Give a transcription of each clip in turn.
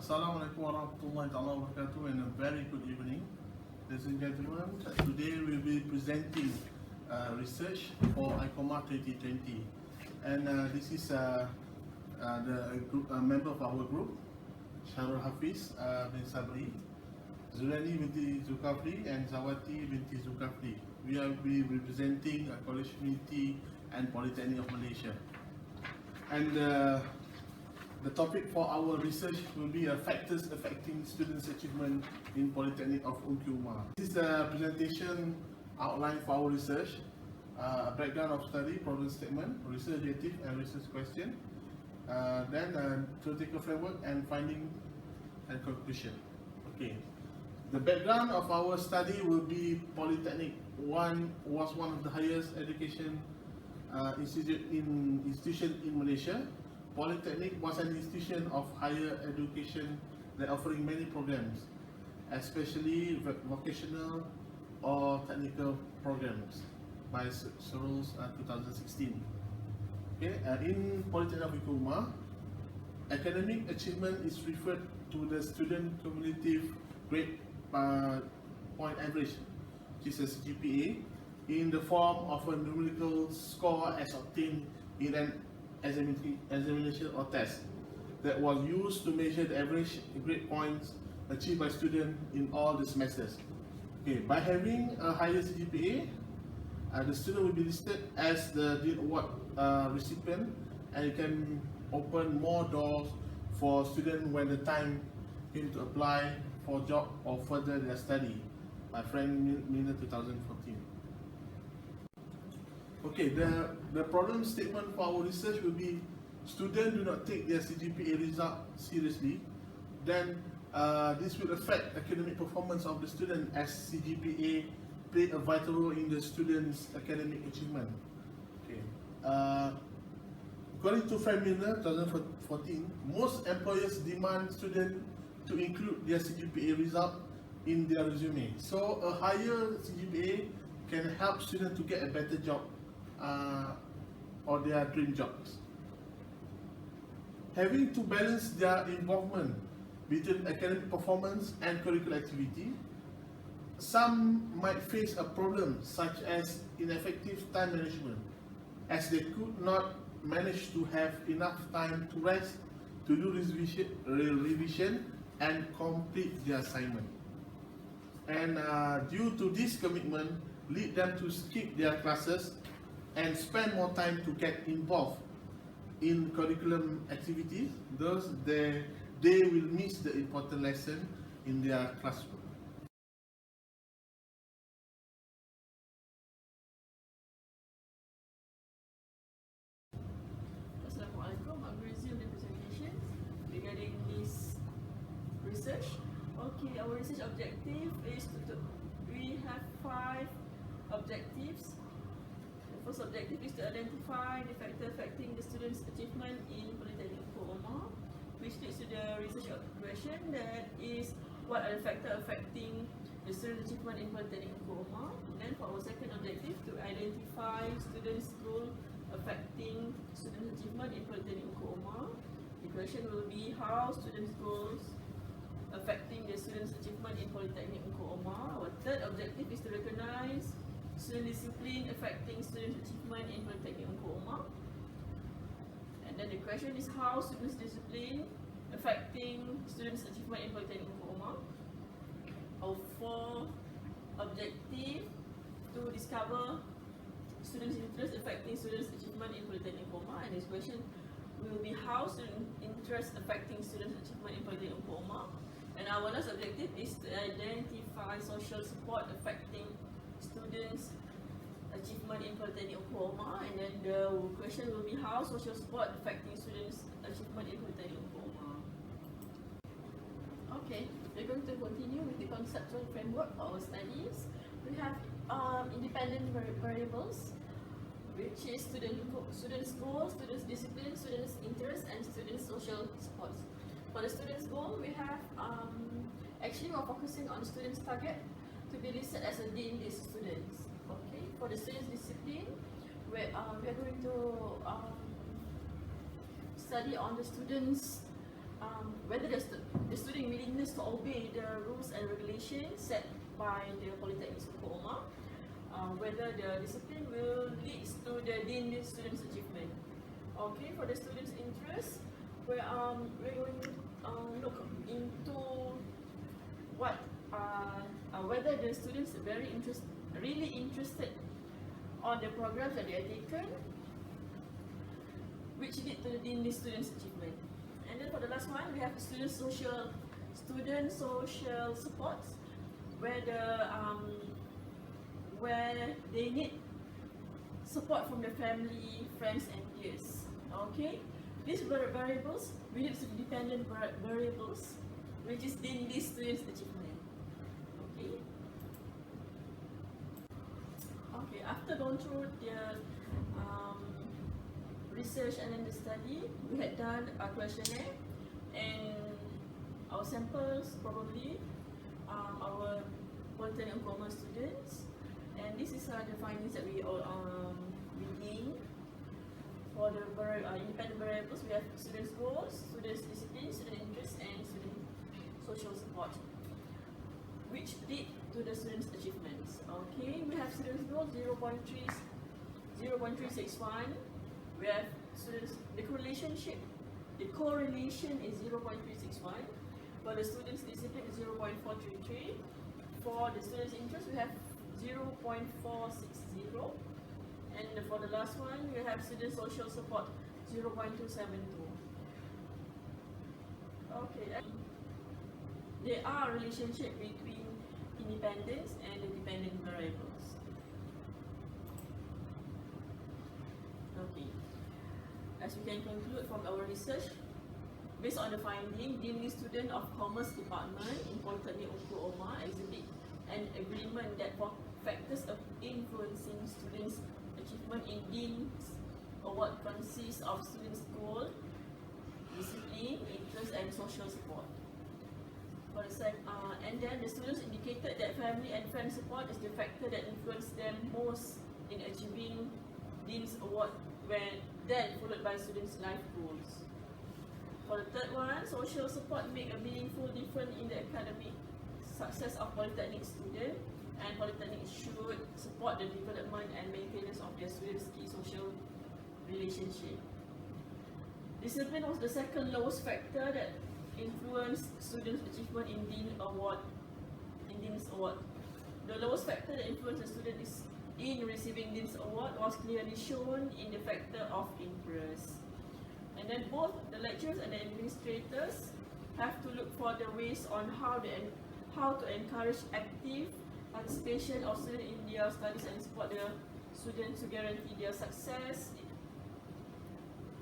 Assalamualaikum warahmatullahi wabarakatuh, and a very good evening, ladies and gentlemen. Today we'll be presenting research for Iccomah 2020, and this is the member of our group, Sharul Hafiz bin Sabri, Zurani binti Zulkafli, and Zawati binti Zulkafli. We will be representing College Community and Politeknik of Malaysia, and the topic for our research will be factors affecting students' achievement in Politeknik of Ungku. This is the presentation outline for our research, a background of study, problem statement, research objective and research question, then theoretical framework and finding and conclusion. Okay. The background of our study will be Politeknik was one of the highest education institution in Malaysia. Politeknik was an institution of higher education that offering many programs, especially vocational or technical programs by Sharul's 2016. Okay, in Politeknik of Iccomah, academic achievement is referred to the student cumulative grade point average, which is a GPA, in the form of a numerical score as obtained in an examination or test that was used to measure the average grade points achieved by students in all the semesters. Okay, by having a higher CGPA, the student will be listed as the award recipient, and it can open more doors for students when the time came to apply for job or further their study by Frank Miller 2014. Okay, the problem statement for our research will be students do not take their CGPA result seriously. Then this will affect academic performance of the student, as CGPA play a vital role in the student's academic achievement. Okay. According to Frank Miller 2014, most employers demand students to include their CGPA result in their resume. So a higher CGPA can help students to get a better job or their dream jobs. Having to balance their involvement between academic performance and curricular activity, some might face a problem such as ineffective time management, as they could not manage to have enough time to rest, to do revision and complete their assignment. And due to this commitment, lead them to skip their classes and spend more time to get involved in curriculum activities. Thus, they will miss the important lesson in their classroom. Assalamualaikum. I'm resume the presentation regarding this research. Okay, our research objective is we have 5 objectives. The first objective is to identify the factor affecting the student's achievement in Politeknik Iccomah, which leads to the research question, that is, what are the factors affecting the student's achievement in Politeknik Iccomah. Then for our second objective, to identify students' goal affecting student achievement in Politeknik Iccomah. The question will be how students' goals affecting the students' achievement in Politeknik Iccomah. Our third objective is to recognize student discipline affecting students' achievement in Politeknik Iccomah. And then the question is how students' discipline affecting students' achievement in Politeknik Iccomah. Our fourth objective, to discover students' interest affecting students' achievement in Politeknik Iccomah. And this question will be how student interest affecting students' achievement in Politeknik Iccomah. And our last objective is to identify social support affecting students' achievement in Politeknik Iccomah. And then the question will be how social support affecting students' achievement in Politeknik Iccomah. Okay, we're going to continue with the conceptual framework for our studies. We have independent variables, which is students' goals, students' discipline, students' interest, and students' social support. For the students' goal, we have actually we're focusing on students' target to be listed as a deemed students. Okay, for the students' discipline, we are going to study on the students' whether the student willingness to obey the rules and regulations set by the Politeknik Omar, whether the discipline will lead to the dean student's achievement. Okay, for the student's interest, we're going to look into what whether the students are really interested on the programs that they are taken, which lead to the dean student's achievement. And then for the last one, we have student social support, where they need support from their family, friends, and peers. Okay, these variables, we need some dependent variables, which is dean student's achievement. Okay. Okay. After going through the research and then the study, we had done a questionnaire, and our samples probably our Politeknik Ungku students, and this is the findings that we gained. For the independent variables, we have students' goals, students' discipline, student interest, and student social support, which lead to the students' achievements. Okay, we have students' goals 0.361. We have students, the correlation is 0.361. For the students' discipline is 0.433. For the students' interest, we have 0.460. And for the last one, we have student social support 0.272. Okay, there are relationship between independence and the dependent variables. Okay, as we can conclude from our research, based on the finding, dean student of Commerce Department in Politeknik Ungku Omar exhibit an agreement that for factors of influencing students' achievement in Dean's Award consists of students' goal, discipline, interest, and social support. And then the students indicated that family and friend support is the factor that influenced them most in achieving Dean's Award, then followed by students' life goals. For the third one, social support make a meaningful difference in the academic success of Polytechnic students, and Polytechnic should support the development and maintenance of their students' key social relationship. Discipline was the second lowest factor that influenced students' achievement in Dean's Award. The lowest factor that influenced the student in receiving Dean's Award was clearly shown in the factor of interest. And then both the lecturers and the administrators have to look for the ways on how to encourage active participation of students in their studies and support the students to guarantee their success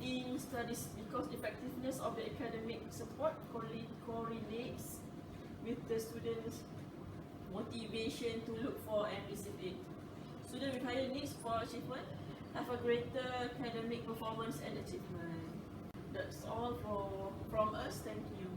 in studies, because effectiveness of the academic support correlates with the students' motivation to look for and receive it. Students with higher needs for achievement have a greater academic performance and achievement. That's all from us. Thank you.